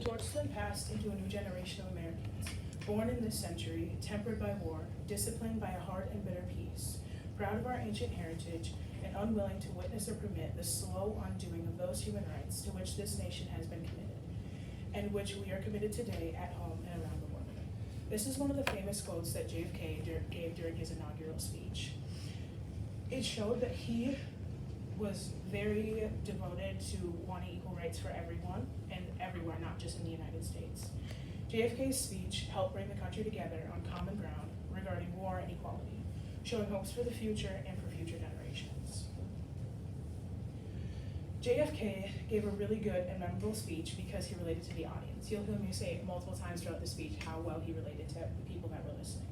torch has been passed into a new generation of Americans, born in this century, tempered by war, disciplined by a hard and bitter peace, proud of our ancient heritage, and unwilling to witness or permit the slow undoing of those human rights to which this nation has been committed, and which we are committed today at home and around the world. This is one of the famous quotes that JFK gave during his inaugural speech. It showed that he was very devoted to wanting equal rights for everyone and everywhere, not just in the United States. JFK's speech helped bring the country together on common ground regarding war and equality, showing hopes for the future and for future generations. JFK gave a really good and memorable speech because he related to the audience. You'll hear me say multiple times throughout the speech how well he related to the people that were listening.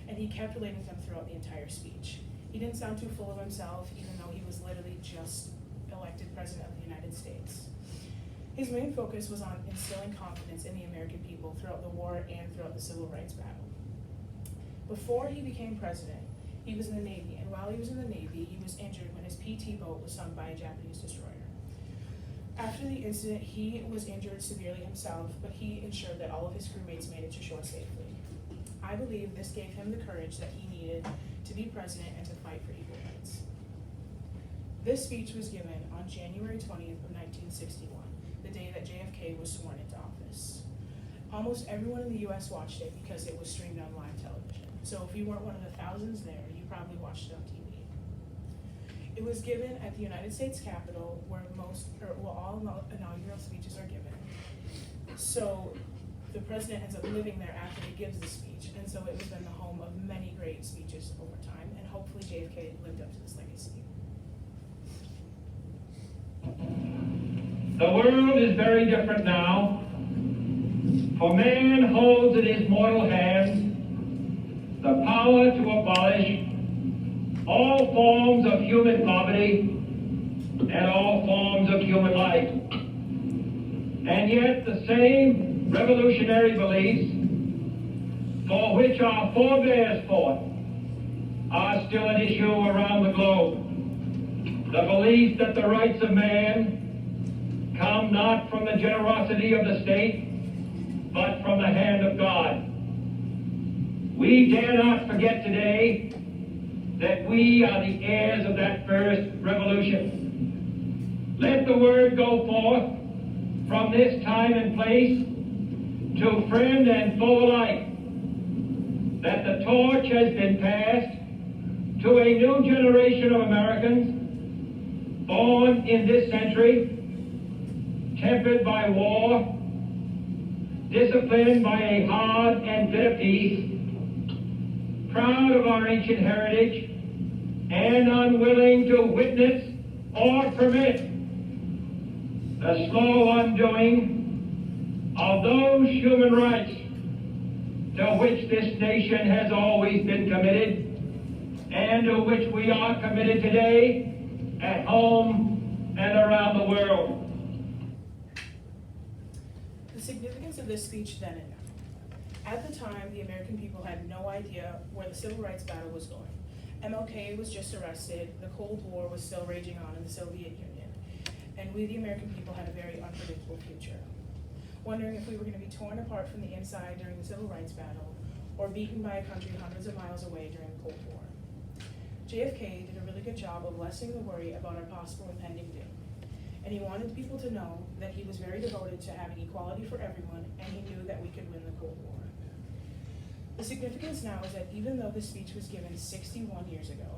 And he kept relating to them throughout the entire speech. He didn't sound too full of himself, even though he was literally just elected president of the United States. His main focus was on instilling confidence in the American people throughout the war and throughout the civil rights battle. Before he became president, he was in the Navy, and while he was in the Navy, he was injured when his PT boat was sunk by a Japanese destroyer. After the incident, he was injured severely himself, but he ensured that all of his crewmates made it to shore safely. I believe this gave him the courage that he needed to be president and to fight for equal rights. This speech was given on January 20th of 1961, the day that JFK was sworn into office. Almost everyone in the US watched it because it was streamed on live television. So if you weren't one of the thousands there, you probably watched it on TV. It was given at the United States Capitol, where all inaugural speeches are given. So the president ends up living there after he gives the speech, and so it has been the home of many great speeches over time, and hopefully JFK lived up to this legacy. The world is very different now, for man holds in his mortal hands the power to abolish all forms of human poverty and all forms of human life. And yet the same revolutionary beliefs for which our forebears fought are still an issue around the globe. The belief that the rights of man come not from the generosity of the state, but from the hand of God. We dare not forget today that we are the heirs of that first revolution. Let the word go forth from this time and place to friend and foe alike that the torch has been passed to a new generation of Americans born in this century, tempered by war, disciplined by a hard and bitter peace, proud of our ancient heritage, and unwilling to witness or permit the slow undoing of those human rights to which this nation has always been committed and to which we are committed today at home and around the world. The significance of this speech then and now. At the time, the American people had no idea where the civil rights battle was going. MLK was just arrested, the Cold War was still raging on in the Soviet Union, and we, the American people, had a very unpredictable future. Wondering if we were going to be torn apart from the inside during the civil rights battle, or beaten by a country hundreds of miles away during the Cold War. JFK did a really good job of lessening the worry about our possible impending doom. And he wanted people to know that he was very devoted to having equality for everyone, and he knew that we could win the Cold War. The significance now is that even though this speech was given 61 years ago,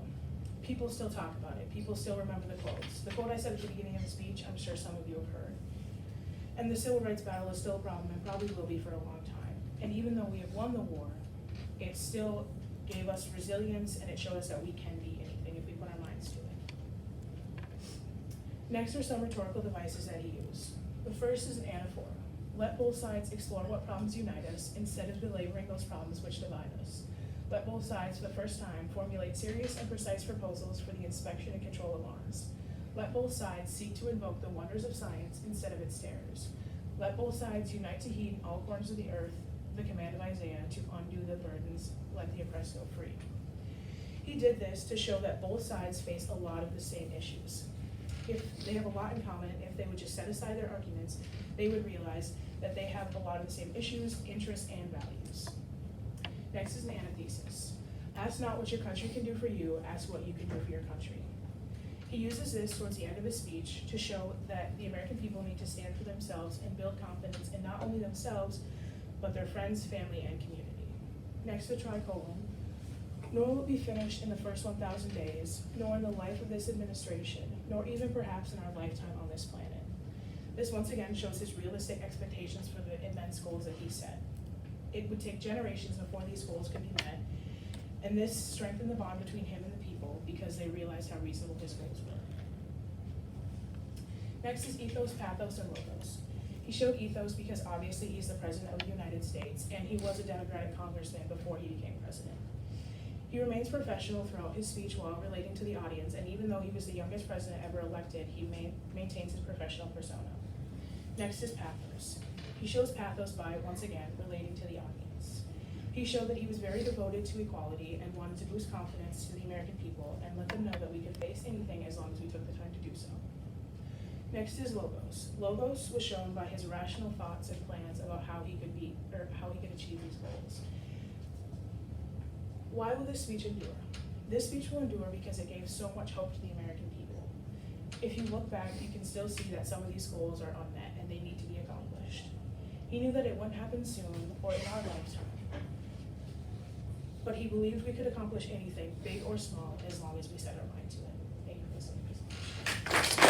people still talk about it. People still remember the quotes. The quote I said at the beginning of the speech, I'm sure some of you have heard. And the civil rights battle is still a problem and probably will be for a long time. And even though we have won the war, it still gave us resilience, and it showed us that we can be anything if we put our minds to it. Next are some rhetorical devices that he used. The first is an anaphora. Let both sides explore what problems unite us instead of belaboring those problems which divide us. Let both sides, for the first time, formulate serious and precise proposals for the inspection and control of arms. Let both sides seek to invoke the wonders of science instead of its terrors. Let both sides unite to heed in all corners of the earth the command of Isaiah to undo the burdens, let the oppressed go free. He did this to show that both sides face a lot of the same issues. If they have a lot in common, if they would just set aside their arguments, they would realize that they have a lot of the same issues, interests, and values. Next is an antithesis. Ask not what your country can do for you, ask what you can do for your country. He uses this towards the end of his speech to show that the American people need to stand for themselves and build confidence in not only themselves, but their friends, family, and community. Next to tricolon. Nor will it be finished in the first 1,000 days, nor in the life of this administration, nor even perhaps in our lifetime on this planet. This once again shows his realistic expectations for the immense goals that he set. It would take generations before these goals could be met, and this strengthened the bond between him and the people because they realized how reasonable his goals were. Next is ethos, pathos, and logos. He showed ethos because obviously he's the president of the United States, and he was a Democratic congressman before he became president. He remains professional throughout his speech while relating to the audience, and even though he was the youngest president ever elected, he maintains his professional persona. Next is pathos. He shows pathos by, once again, relating to the audience. He showed that he was very devoted to equality and wanted to boost confidence to the American people and let them know that we could face anything as long as we took the time to do so. Next is logos. Logos was shown by his rational thoughts and plans about how he could achieve these goals. Why will this speech endure? This speech will endure because it gave so much hope to the American people. If you look back, you can still see that some of these goals are unmet and they need to be accomplished. He knew that it wouldn't happen soon or in our lifetime, but he believed we could accomplish anything, big or small, as long as we set our mind to it.